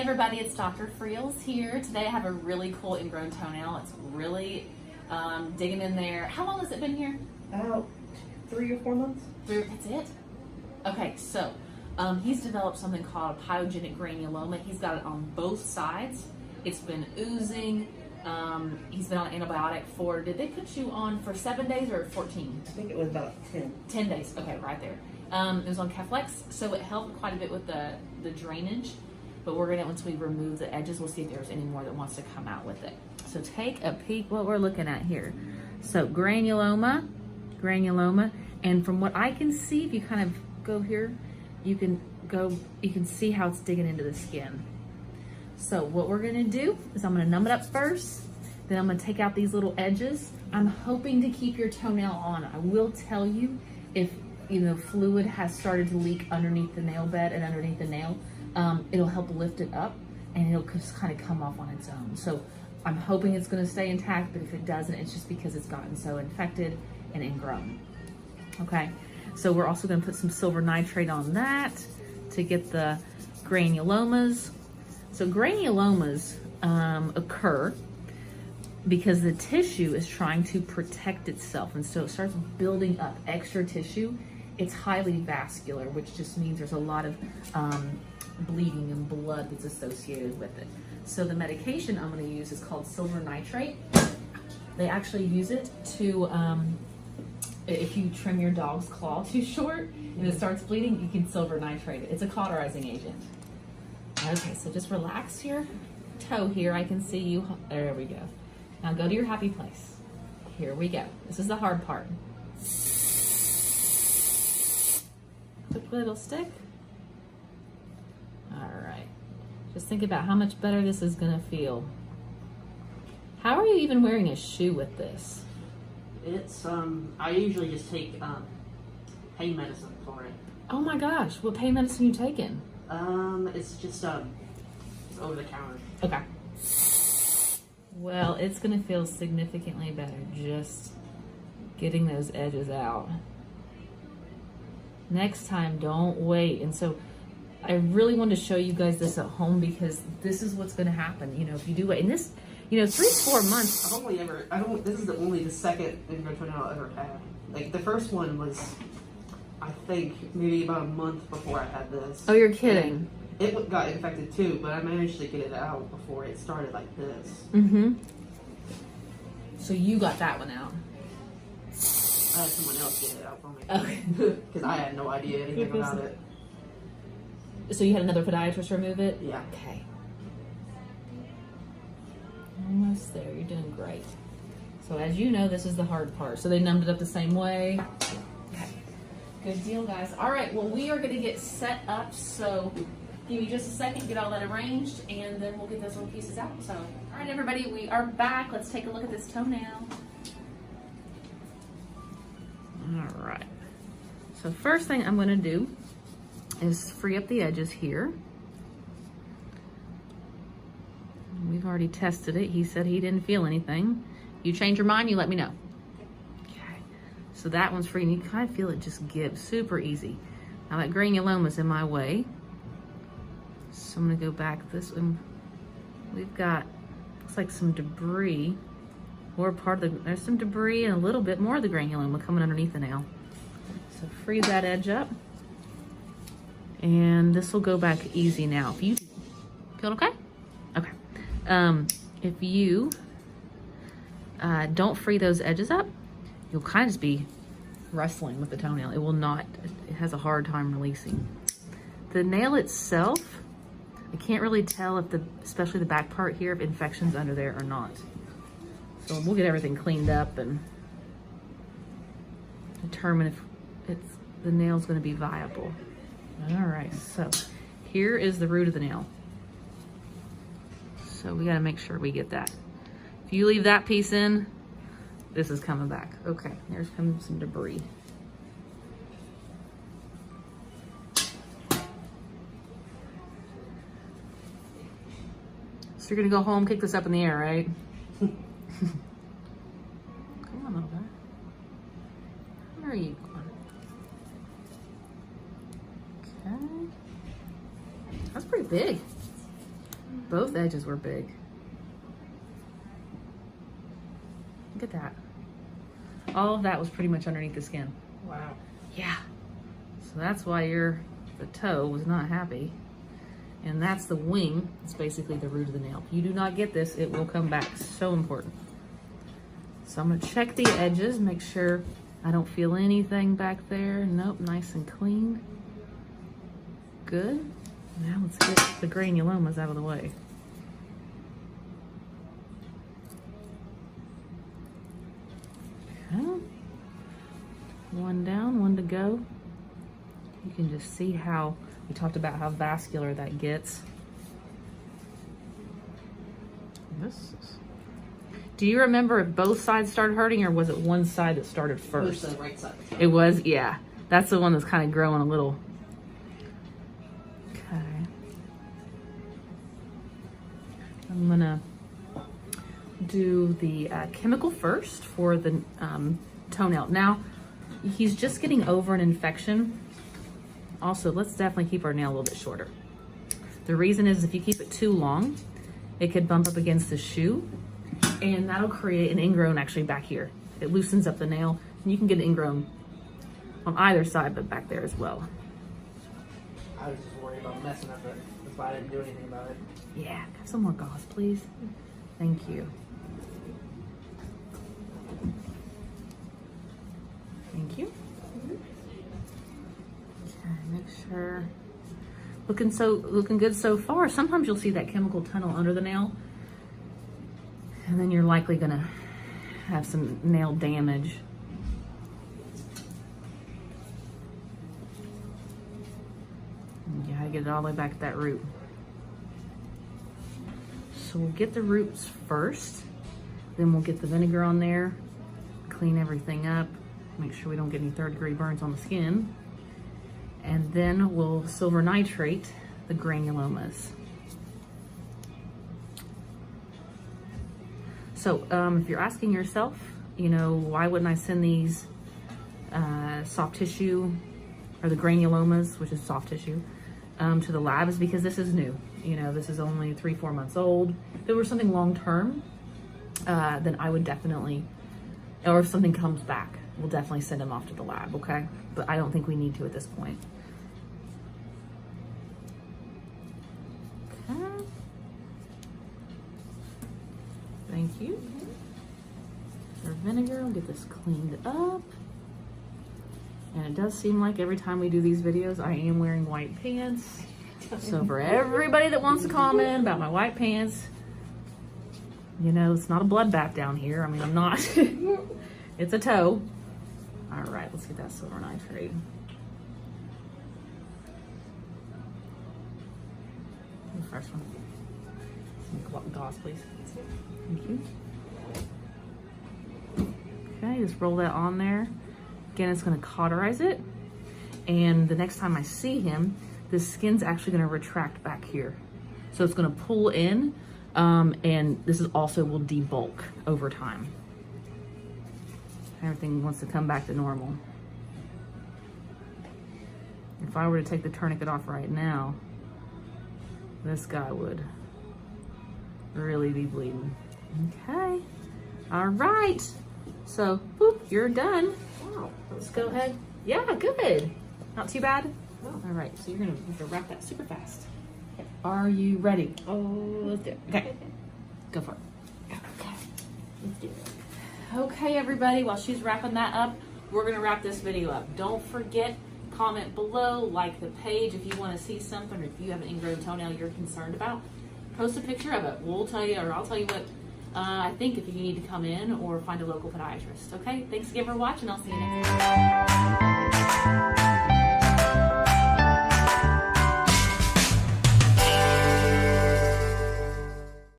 everybody, it's Dr. Friels here. Today I have a really cool ingrown toenail. It's really digging in there. How long has it been here? About 3 or 4 months. That's it? Okay, so he's developed something called pyogenic granuloma. He's got it on both sides. It's been oozing. He's been on antibiotic for, did they put you on for 7 days or 14? I think it was about 10. 10 days, okay, right there. It was on Keflex, so it helped quite a bit with the drainage. But we're gonna, once we remove the edges, we'll see if there's any more that wants to come out with it. So take a peek what we're looking at here. So granuloma, and from what I can see, if you kind of go here, you can see how it's digging into the skin. So what we're gonna do is I'm gonna numb it up first, then I'm gonna take out these little edges. I'm hoping to keep your toenail on. I will tell you if fluid has started to leak underneath the nail bed and underneath the nail, it'll help lift it up and it'll just kind of come off on its own. So I'm hoping it's gonna stay intact, but if it doesn't, it's just because it's gotten so infected and ingrown. Okay, so we're also gonna put some silver nitrate on that to get the granulomas. So granulomas occur because the tissue is trying to protect itself, and so it starts building up extra tissue. It's highly vascular, which just means there's a lot of bleeding and blood that's associated with it. So the medication I'm going to use is called silver nitrate. They actually use it to, if you trim your dog's claw too short and it starts bleeding, you can silver nitrate it. It's a cauterizing agent. Okay, so just relax your toe here. I can see you. There we go. Now go to your happy place. Here we go. This is the hard part. Quick little stick. All right. Just think about how much better this is gonna feel. How are you even wearing a shoe with this? It's, I usually just take pain medicine for it. Oh my gosh, what pain medicine you taking? It's just, it's over the counter. Okay. Well, it's gonna feel significantly better just getting those edges out. Next time, don't wait. And so I really wanted to show you guys this at home because this is what's gonna happen, if you do wait. And this, 3 to 4 months. This is only the second ingrown toenail I've ever had. Like, the first one was, I think, maybe about a month before I had this. Oh, you're kidding. And it got infected too, but I managed to get it out before it started like this. Mm-hmm. So you got that one out. I had someone else get it out for me. Okay. Because I had no idea anything about it. So you had another podiatrist remove it? Yeah. Okay. Almost there. You're doing great. So as you know, this is the hard part. So they numbed it up the same way. Okay. Good deal, guys. All right. Well, we are going to get set up. So give me just a second, get all that arranged, and then we'll get those little pieces out. So, all right, everybody, we are back. Let's take a look at this toenail. All right. So first thing I'm going to do is free up the edges here. We've already tested it. He said he didn't feel anything. You change your mind, you let me know. Okay. So that one's free, and you kind of feel it just give super easy. Now that granuloma's in my way. So I'm gonna go back this way. We've got, looks like some debris, or part of the, there's some debris and a little bit more of the granuloma coming underneath the nail. So free that edge up. And this will go back easy now. If you feel okay? Okay. If you don't free those edges up, you'll kind of just be wrestling with the toenail. It will not, it has a hard time releasing. The nail itself, I can't really tell if especially the back part here, if infection's under there or not. So we'll get everything cleaned up and determine if the nail's gonna be viable. All right, so here is the root of the nail. So we gotta make sure we get that. If you leave that piece in, this is coming back. Okay, there's some debris. So you're gonna go home, kick this up in the air, right? Come on, little guy. Where are you going? Okay. That's pretty big. Both edges were big. Look at that. All of that was pretty much underneath the skin. Wow. Yeah. So that's why the toe was not happy. And that's the wing. It's basically the root of the nail. If you do not get this, it will come back. So important. So I'm gonna check the edges, make sure I don't feel anything back there. Nope, nice and clean. Good. Now let's get the granulomas out of the way. Okay. One down, one to go. You can just see how, we talked about how vascular that gets. Do you remember if both sides started hurting, or was it one side that started first? It was the right side. It was, yeah. That's the one that's kind of growing a little. Okay. I'm gonna do the chemical first for the toenail. Now, he's just getting over an infection. Also, let's definitely keep our nail a little bit shorter. The reason is if you keep it too long, it could bump up against the shoe, and that'll create an ingrown actually back here. It loosens up the nail, and you can get an ingrown on either side, but back there as well. I was just worried about messing up it. That's why I didn't do anything about it. Yeah, have some more gauze, please. Thank you. Thank you. Okay, make sure. Looking good so far. Sometimes you'll see that chemical tunnel under the nail, and then you're likely gonna have some nail damage. You gotta get it all the way back to that root. So we'll get the roots first, then we'll get the vinegar on there, clean everything up, make sure we don't get any third-degree burns on the skin, and then we'll silver nitrate the granulomas. So if you're asking yourself, you know, why wouldn't I send these soft tissue, or the granulomas, which is soft tissue, to the lab, is because this is new. You know, this is only 3-4 months old. If it were something long-term, then I would definitely, or if something comes back, we'll definitely send them off to the lab, okay? But I don't think we need to at this point. Okay. Thank you. Our vinegar, we'll get this cleaned up. And it does seem like every time we do these videos, I am wearing white pants. So for everybody that wants to comment about my white pants, you know, it's not a bloodbath down here. I mean, I'm not. It's a toe. All right, let's get that silver nitrate. The first one. Some gauze, please. Thank you. Okay, just roll that on there. Again, it's gonna cauterize it. And the next time I see him, the skin's actually gonna retract back here. So it's gonna pull in, and this is also will debulk over time. Everything wants to come back to normal. If I were to take the tourniquet off right now, this guy would really be bleeding. Okay, all right. So, boop, you're done. Wow. Let's go ahead. Yeah, good. Not too bad? No. All right, so you're gonna have to wrap that super fast. Are you ready? Oh, let's do it. Okay, go for it. Okay, let's do it. Okay, everybody, while she's wrapping that up, we're gonna wrap this video up. Don't forget, comment below, like the page if you wanna see something, or if you have an ingrown toenail you're concerned about, post a picture of it. We'll tell you, or I'll tell you what I think if you need to come in or find a local podiatrist. Okay, thanks again for watching. I'll see you next time.